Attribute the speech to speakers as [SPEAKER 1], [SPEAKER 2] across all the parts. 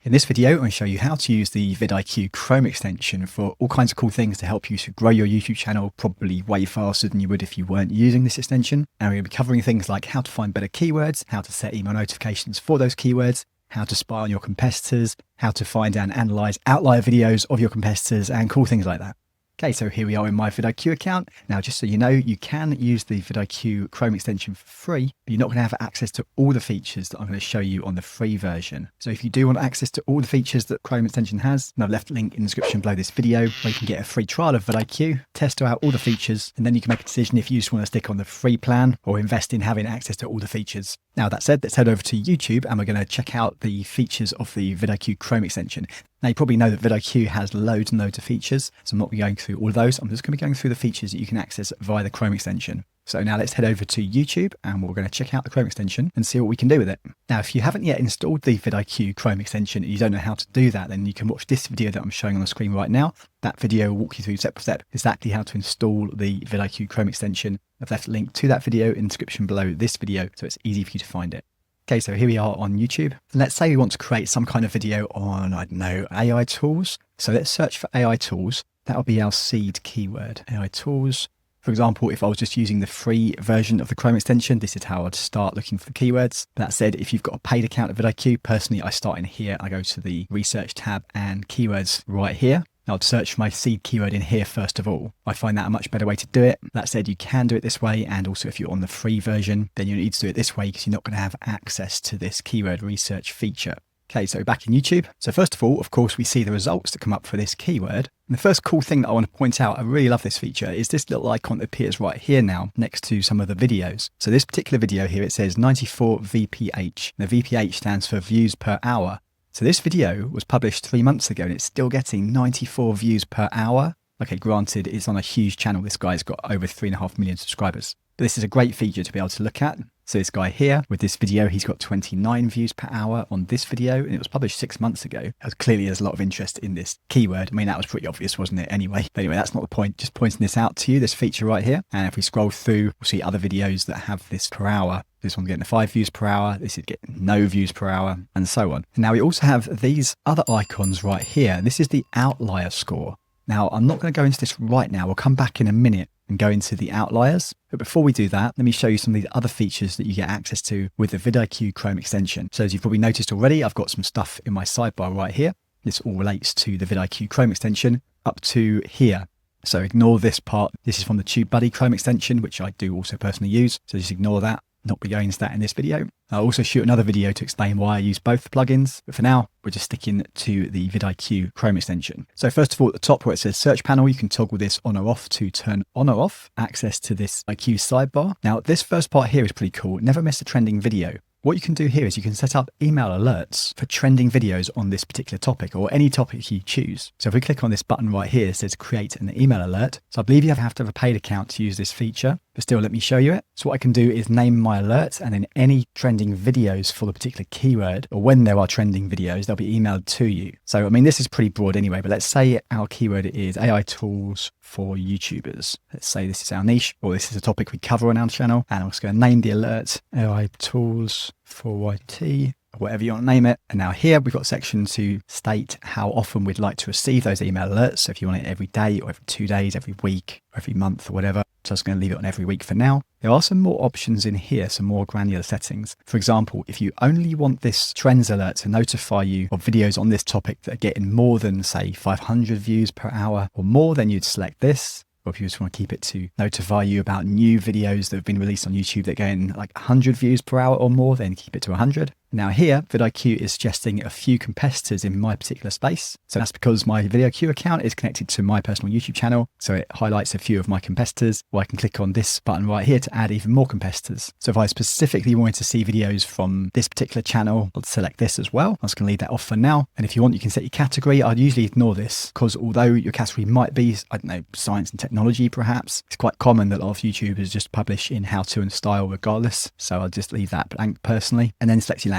[SPEAKER 1] In this video, I'm going to show you how to use the VidIQ Chrome extension for all kinds of cool things to help you to grow your YouTube channel, probably way faster than you would if you weren't using this extension. And we're going to be covering things like how to find better keywords, how to set email notifications for those keywords, how to spy on your competitors, how to find and analyze outlier videos of your competitors, and cool things like that. Okay, so here we are in my VidIQ account. Now, just so you know, you can use the VidIQ Chrome extension for free, but you're not going to have access to all the features that I'm going to show you on the free version. So if you do want access to all the features that Chrome extension has, and I've left a link in the description below this video where you can get a free trial of VidIQ, test out all the features, and then you can make a decision if you just want to stick on the free plan or invest in having access to all the features. Now, that said, let's head over to YouTube and we're going to check out the features of the VidIQ Chrome extension. Now, you probably know that VidIQ has loads and loads of features, so I'm not going to be going through all of those. I'm just going to be going through the features that you can access via the Chrome extension. So now let's head over to YouTube and we're going to check out the Chrome extension and see what we can do with it. Now, if you haven't yet installed the VidIQ Chrome extension and you don't know how to do that, then you can watch this video that I'm showing on the screen right now. That video will walk you through step by step exactly how to install the VidIQ Chrome extension. I've left a link to that video in the description below this video, so it's easy for you to find it. Okay, so here we are on YouTube. Let's say we want to create some kind of video on, I don't know, AI tools. So let's search for AI tools. That'll be our seed keyword, AI tools. For example, if I was just using the free version of the Chrome extension, this is how I'd start looking for the keywords. That said, if you've got a paid account at VidIQ, personally, I start in here. I go to the research tab and keywords right here. I'd search for my seed keyword in here first of all. I find that a much better way to do it. That said, you can do it this way, and also if you're on the free version, then you need to do it this way because you're not going to have access to this keyword research feature. Okay, so back in YouTube. So first of all, of course, we see the results that come up for this keyword. And the first cool thing that I want to point out, I really love this feature, is this little icon that appears right here now next to some of the videos. So this particular video here, it says 94 VPH. The VPH stands for views per hour. So this video was published 3 months ago and it's still getting 94 views per hour. Okay, granted, it's on a huge channel. This guy's got over 3.5 million subscribers. But this is a great feature to be able to look at. So this guy here with this video, he's got 29 views per hour on this video and it was published 6 months ago. Clearly there's a lot of interest in this keyword. I mean, that was pretty obvious, wasn't it? Anyway, but anyway, that's not the point. Just pointing this out to you, this feature right here. And if we scroll through, we'll see other videos that have this per hour. This one's getting 5 views per hour. This is getting no views per hour and so on. Now we also have these other icons right here. This is the outlier score. Now, I'm not going to go into this right now. We'll come back in a minute and go into the outliers. But before we do that, let me show you some of the other features that you get access to with the VidIQ Chrome extension. So as you've probably noticed already, I've got some stuff in my sidebar right here. This all relates to the VidIQ Chrome extension up to here. So ignore this part. This is from the TubeBuddy Chrome extension, which I do also personally use. So just ignore that. Not be going into that in this video. I'll also shoot another video to explain why I use both plugins, but for now, we're just sticking to the VidIQ Chrome extension. So first of all, at the top where it says search panel, you can toggle this on or off to turn on or off access to this IQ sidebar. Now, this first part here is pretty cool. Never miss a trending video. What you can do here is you can set up email alerts for trending videos on this particular topic or any topic you choose. So if we click on this button right here, it says create an email alert. So I believe you have to have a paid account to use this feature, but still let me show you it. So what I can do is name my alert and then any trending videos for the particular keyword or when there are trending videos, they'll be emailed to you. So, I mean, this is pretty broad anyway, but let's say our keyword is AI tools for YouTubers. Let's say this is our niche or this is a topic we cover on our channel. And I'm just going to name the alert AI tools for YT, whatever you want to name it. And now here we've got a section to state how often we'd like to receive those email alerts. So if you want it every day or every 2 days, every week, or every month or whatever. So I'm just going to leave it on every week for now. There are some more options in here, some more granular settings. For example, if you only want this trends alert to notify you of videos on this topic that are getting more than, say, 500 views per hour or more, then you'd select this. Or if you just want to keep it to notify you about new videos that have been released on YouTube that are getting like 100 views per hour or more, then keep it to 100. Now here, VidIQ is suggesting a few competitors in my particular space. So that's because my VidIQ account is connected to my personal YouTube channel. So it highlights a few of my competitors, or I can click on this button right here to add even more competitors. So if I specifically wanted to see videos from this particular channel, I'll select this as well. I'm just going to leave that off for now. And if you want, you can set your category. I'd usually ignore this because although your category might be, I don't know, science and technology, perhaps, it's quite common that a lot of YouTubers just publish in how to and style regardless. So I'll just leave that blank personally and then select your language.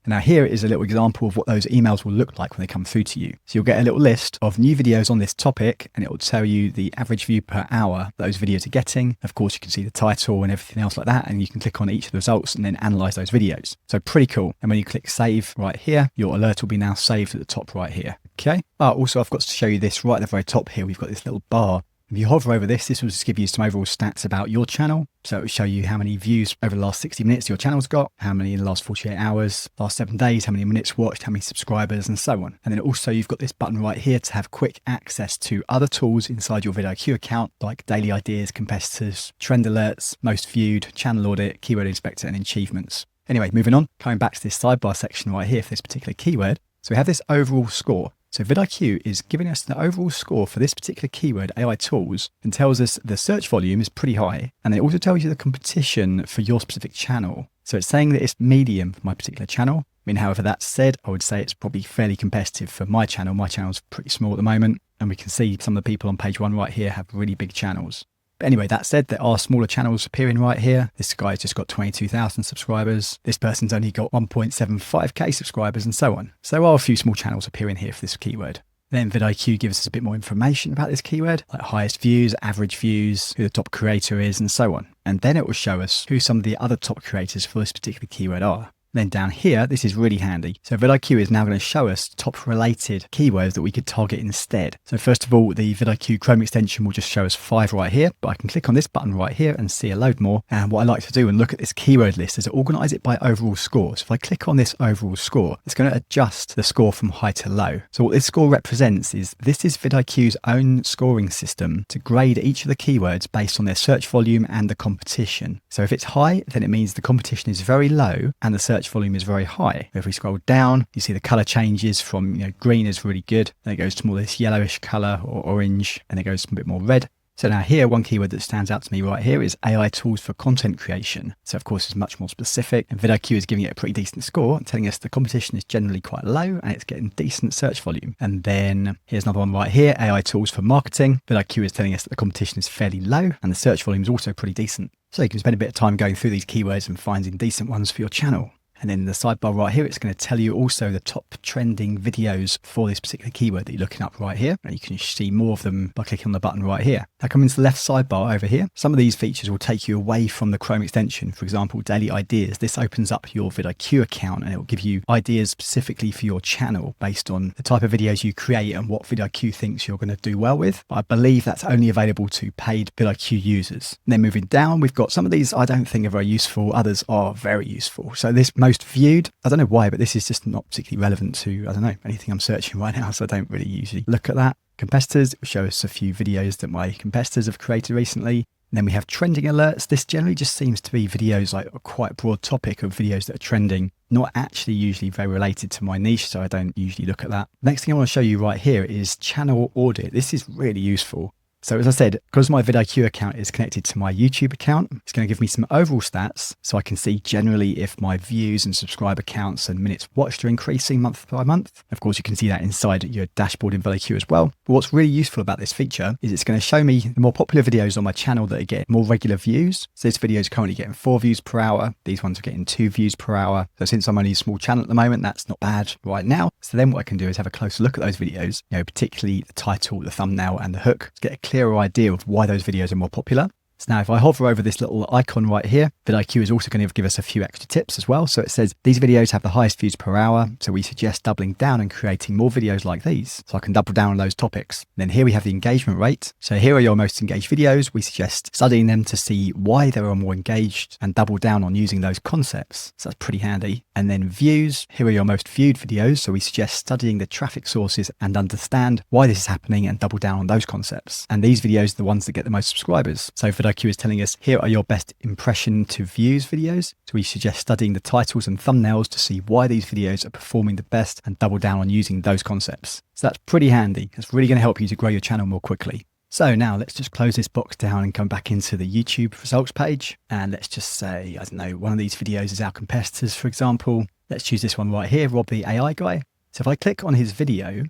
[SPEAKER 1] Now here is a little example of what those emails will look like when they come through to you. So you'll get a little list of new videos on this topic, and it will tell you the average view per hour those videos are getting. Of course, you can see the title and everything else like that, and you can click on each of the results and then analyze those videos. So pretty cool. And when you click save right here, your alert will be now saved at the top right here. Okay. Also, I've got to show you this right at the very top here. We've got this little bar. If you hover over this will just give you some overall stats about your channel. So it will show you how many views over the last 60 minutes your channel's got, how many in the last 48 hours, last 7 days, how many minutes watched, how many subscribers, and so on. And then also you've got this button right here to have quick access to other tools inside your VidIQ account, like daily ideas, competitors, trend alerts, most viewed, channel audit, keyword inspector, and achievements. Anyway, moving on, coming back to this sidebar section right here for this particular keyword. So we have this overall score. So VidIQ is giving us the overall score for this particular keyword, AI tools, and tells us the search volume is pretty high. And it also tells you the competition for your specific channel. So it's saying that it's medium for my particular channel. I mean, however, that said, I would say it's probably fairly competitive for my channel. My channel's pretty small at the moment, and we can see some of the people on page 1 right here have really big channels. But anyway, that said, there are smaller channels appearing right here. This guy's just got 22,000 subscribers. This person's only got 1.75k subscribers, and so on. So there are a few small channels appearing here for this keyword. Then VidIQ gives us a bit more information about this keyword, like highest views, average views, who the top creator is, and so on. And then it will show us who some of the other top creators for this particular keyword are. Then down here, this is really handy. So VidIQ is now going to show us top related keywords that we could target instead. So first of all, the VidIQ Chrome extension will just show us 5 right here, but I can click on this button right here and see a load more. And what I like to do and look at this keyword list is organize it by overall score. So if I click on this overall score, it's going to adjust the score from high to low. So what this score represents is this is VidIQ's own scoring system to grade each of the keywords based on their search volume and the competition. So if it's high, then it means the competition is very low and the search volume is very high. If we scroll down, you see the color changes from green is really good, then it goes to more this yellowish color or orange, and it goes to a bit more red. So now here, one keyword that stands out to me right here is AI tools for content creation. So of course it's much more specific, and VidIQ is giving it a pretty decent score, telling us the competition is generally quite low and it's getting decent search volume. And then here's another one right here, AI tools for marketing. VidIQ is telling us that the competition is fairly low and the search volume is also pretty decent. So you can spend a bit of time going through these keywords and finding decent ones for your channel. And then in the sidebar right here, it's going to tell you also the top trending videos for this particular keyword that you're looking up right here. And you can see more of them by clicking on the button right here. Now coming to the left sidebar over here, some of these features will take you away from the Chrome extension. For example, daily ideas. This opens up your VidIQ account and it will give you ideas specifically for your channel based on the type of videos you create and what VidIQ thinks you're going to do well with. But I believe that's only available to paid VidIQ users. And then moving down, we've got some of these I don't think are very useful. Others are very useful. So this most viewed, I don't know why, but this is just not particularly relevant to, I don't know, anything I'm searching right now. So I don't really usually look at that. Competitors, it will show us a few videos that my competitors have created recently. And then we have trending alerts. This generally just seems to be videos, like a quite broad topic of videos that are trending, not actually usually very related to my niche. So I don't usually look at that. Next thing I want to show you right here is channel audit. This is really useful. So as I said, because my VidIQ account is connected to my YouTube account, it's going to give me some overall stats so I can see generally if my views and subscriber counts and minutes watched are increasing month by month. Of course, you can see that inside your dashboard in VidIQ as well. But what's really useful about this feature is it's going to show me the more popular videos on my channel that are getting more regular views. So this video is currently getting 4 views per hour. These ones are getting 2 views per hour. So since I'm only a small channel at the moment, that's not bad right now. So then what I can do is have a closer look at those videos, particularly the title, the thumbnail and the hook, to get a clearer idea of why those videos are more popular. So now if I hover over this little icon right here, VidIQ is also going to give us a few extra tips as well. So it says these videos have the highest views per hour. So we suggest doubling down and creating more videos like these. So I can double down on those topics. Then here we have the engagement rate. So here are your most engaged videos. We suggest studying them to see why they are more engaged and double down on using those concepts. So that's pretty handy. And then views, here are your most viewed videos. So we suggest studying the traffic sources and understand why this is happening and double down on those concepts. And these videos are the ones that get the most subscribers. So VidIQ is telling us here are your best impression to views videos. So we suggest studying the titles and thumbnails to see why these videos are performing the best and double down on using those concepts. So that's pretty handy. It's really going to help you to grow your channel more quickly. So now let's just close this box down and come back into the YouTube results page. And let's just say, I don't know, one of these videos is our competitors, for example. Let's choose this one right here, Rob the AI guy. So if I click on his video,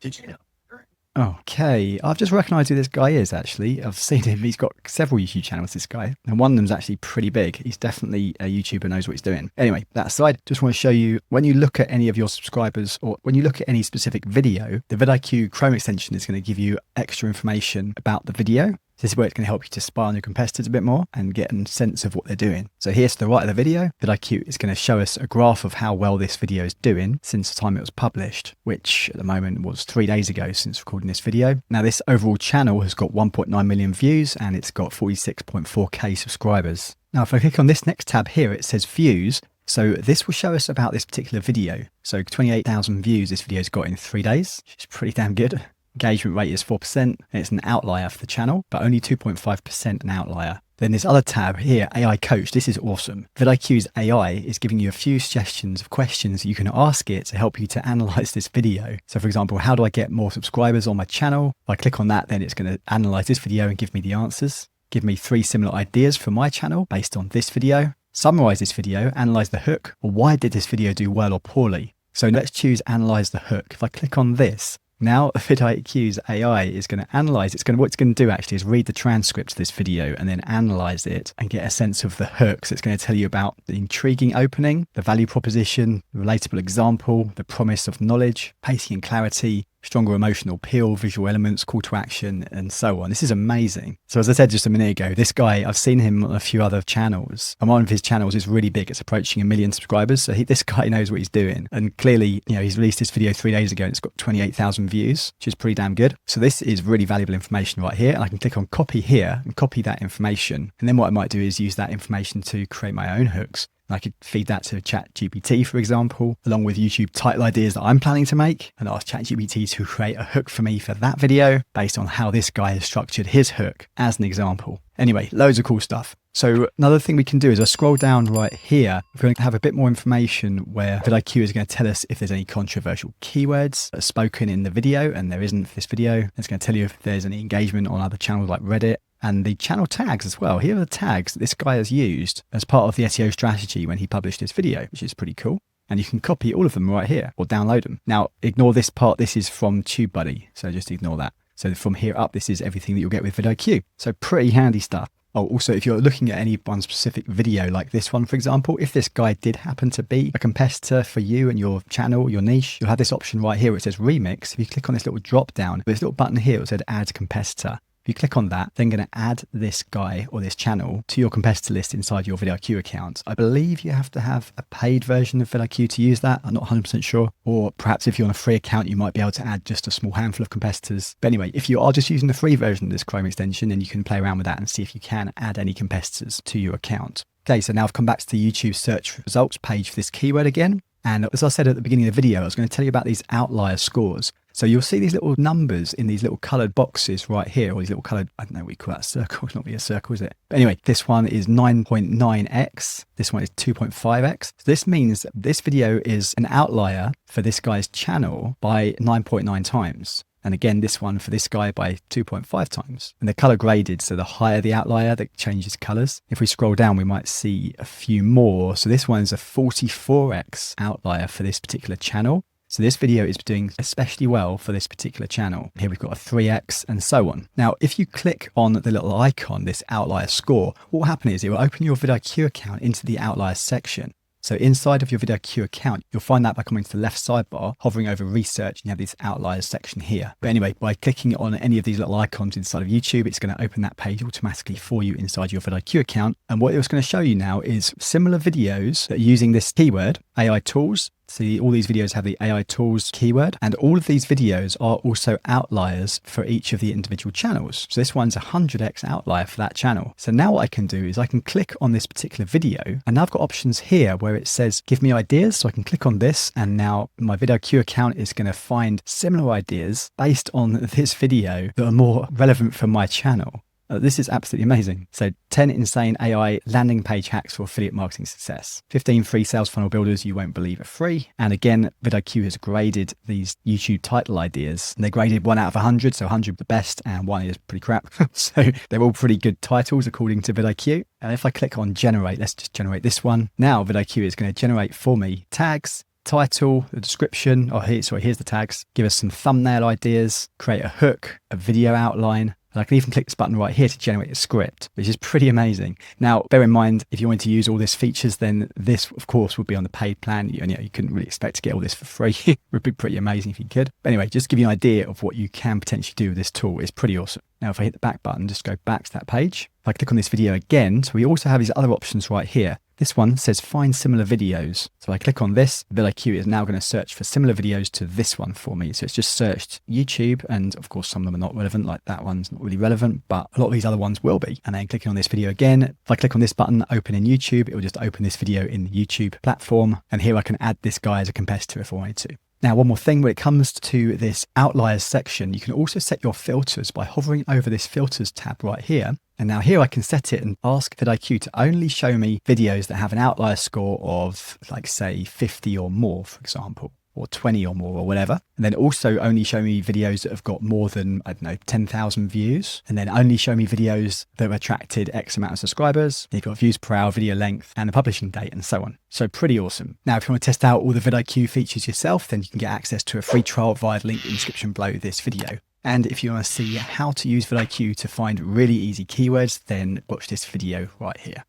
[SPEAKER 1] Okay, I've just recognised who this guy is actually. I've seen him. He's got several YouTube channels, this guy. And one of them's actually pretty big. He's definitely a YouTuber, knows what he's doing. Anyway, that aside, just want to show you when you look at any of your subscribers or when you look at any specific video, the vidIQ Chrome extension is going to give you extra information about the video. This is where it's going to help you to spy on your competitors a bit more and get a sense of what they're doing. So here to the right of the video, vidIQ is going to show us a graph of how well this video is doing since the time it was published, which at the moment was 3 days ago since recording this video. Now this overall channel has got 1.9 million views and it's got 46.4k subscribers. Now if I click on this next tab here, it says views. So this will show us about this particular video. So 28,000 views this video's got in 3 days, which is pretty damn good. Engagement rate is 4%, and it's an outlier for the channel, but only 2.5% an outlier. Then this other tab here, AI Coach, this is awesome. vidIQ's AI is giving you a few suggestions of questions you can ask it to help you to analyze this video. So for example, how do I get more subscribers on my channel? If I click on that, then it's going to analyze this video and give me the answers. Give me 3 similar ideas for my channel based on this video. Summarize this video, analyze the hook, or why did this video do well or poorly? So let's choose analyze the hook. If I click on this, now vidIQ's AI is going to analyze, what it's going to do actually is read the transcript of this video and then analyze it and get a sense of the hooks. It's going to tell you about the intriguing opening, the value proposition, the relatable example, the promise of knowledge, pacing and clarity, stronger emotional appeal, visual elements, call to action, and so on. This is amazing. So as I said just a minute ago, this guy, I've seen him on a few other channels, and one of his channels is really big. It's approaching 1 million subscribers. So this guy knows what he's doing. And clearly, he's released this video 3 days ago and it's got 28,000 views, which is pretty damn good. So this is really valuable information right here. And I can click on copy here and copy that information. And then what I might do is use that information to create my own hooks. I could feed that to ChatGPT, for example, along with YouTube title ideas that I'm planning to make, and ask ChatGPT to create a hook for me for that video based on how this guy has structured his hook as an example. Anyway, loads of cool stuff. So another thing we can do is I scroll down right here. We're going to have a bit more information where vidIQ is going to tell us if there's any controversial keywords that are spoken in the video, and there isn't for this video. It's going to tell you if there's any engagement on other channels like Reddit. And the channel tags as well. Here are the tags that this guy has used as part of the SEO strategy when he published this video, which is pretty cool. And you can copy all of them right here or download them. Now, ignore this part. This is from TubeBuddy, so just ignore that. So from here up, this is everything that you'll get with vidIQ. So pretty handy stuff. Oh, also, if you're looking at any one specific video like this one, for example, if this guy did happen to be a competitor for you and your channel, your niche, you'll have this option right here where it says remix. If you click on this little drop down, there's a little button here that said add competitor. If you click on that, then going to add this guy or this channel to your competitor list inside your vidIQ account. I believe you have to have a paid version of vidIQ to use that. I'm not 100% sure. Or perhaps if you're on a free account, you might be able to add just a small handful of competitors. But anyway, if you are just using the free version of this Chrome extension, then you can play around with that and see if you can add any competitors to your account. Okay, so now I've come back to the YouTube search results page for this keyword again. And as I said at the beginning of the video, I was going to tell you about these outlier scores. So you'll see these little numbers in these little coloured boxes right here, or these little coloured, I don't know what we call that, a circle. It's not really a circle, is it? But anyway, this one is 9.9x. This one is 2.5x. So this means that this video is an outlier for this guy's channel by 9.9 times. And again, this one for this guy by 2.5 times. And they're color graded, so the higher the outlier, that changes colors. If we scroll down, we might see a few more. So this one's a 44x outlier for this particular channel. So this video is doing especially well for this particular channel. Here we've got a 3x and so on. Now, if you click on the little icon, this outlier score, what will happen is it will open your vidIQ account into the outlier section. So inside of your vidIQ account, you'll find that by coming to the left sidebar, hovering over research, and you have this outliers section here. But anyway, by clicking on any of these little icons inside of YouTube, it's going to open that page automatically for you inside your vidIQ account. And what it's going to show you now is similar videos that are using this keyword, AI tools. See, all these videos have the AI tools keyword, and all of these videos are also outliers for each of the individual channels. So this one's a 100x outlier for that channel. So now what I can do is I can click on this particular video, and now I've got options here where it says, give me ideas. So I can click on this, and now my vidIQ account is going to find similar ideas based on this video that are more relevant for my channel. This is absolutely amazing. So 10 insane AI landing page hacks for affiliate marketing success. 15 free sales funnel builders you won't believe are free. And again, vidIQ has graded these YouTube title ideas. And they graded 1 out of 100. So 100 the best and 1 is pretty crap. So they're all pretty good titles according to vidIQ. And if I click on generate, let's just generate this one. Now vidIQ is going to generate for me tags title, the description, here's the tags, give us some thumbnail ideas, create a hook, a video outline. And I can even click this button right here to generate a script, which is pretty amazing. Now, bear in mind, if you want to use all these features, then this, of course, would be on the paid plan. You couldn't really expect to get all this for free. It would be pretty amazing if you could. But anyway, just to give you an idea of what you can potentially do with this tool. It's pretty awesome. Now, if I hit the back button, just go back to that page. If I click on this video again, so we also have these other options right here. This one says find similar videos. So I click on this, VidIQ is now going to search for similar videos to this one for me. So it's just searched YouTube, and of course some of them are not relevant, like that one's not really relevant, but a lot of these other ones will be. And then clicking on this video again, if I click on this button, open in YouTube, it will just open this video in the YouTube platform. And here I can add this guy as a competitor if I wanted to. Now, one more thing, when it comes to this outliers section, you can also set your filters by hovering over this filters tab right here. And now here I can set it and ask VidIQ to only show me videos that have an outlier score of, like, say 50 or more, for example, or 20 or more or whatever. And then also only show me videos that have got more than, 10,000 views. And then only show me videos that have attracted X amount of subscribers. You've got views per hour, video length, and the publishing date, and so on. So pretty awesome. Now, if you want to test out all the VidIQ features yourself, then you can get access to a free trial via the link in the description below this video. And if you want to see how to use VidIQ to find really easy keywords, then watch this video right here.